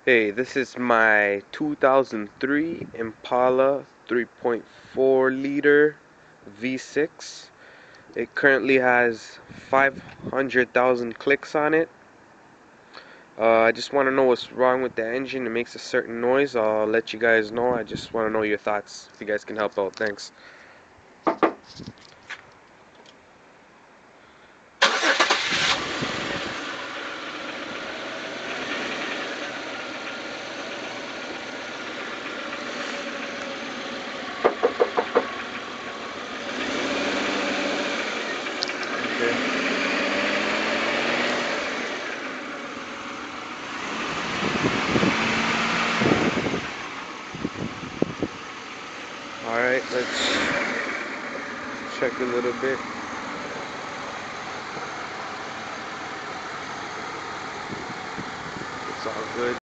Hey, this is my 2003 Impala 3.4 liter V6. It currently has 500,000 clicks on it. I just want to know what's wrong with the engine. It makes a certain noise. I'll let you guys know. I just want to know your thoughts. If you guys can help out, thanks. Okay. Alright, let's check a little bit. It's all good.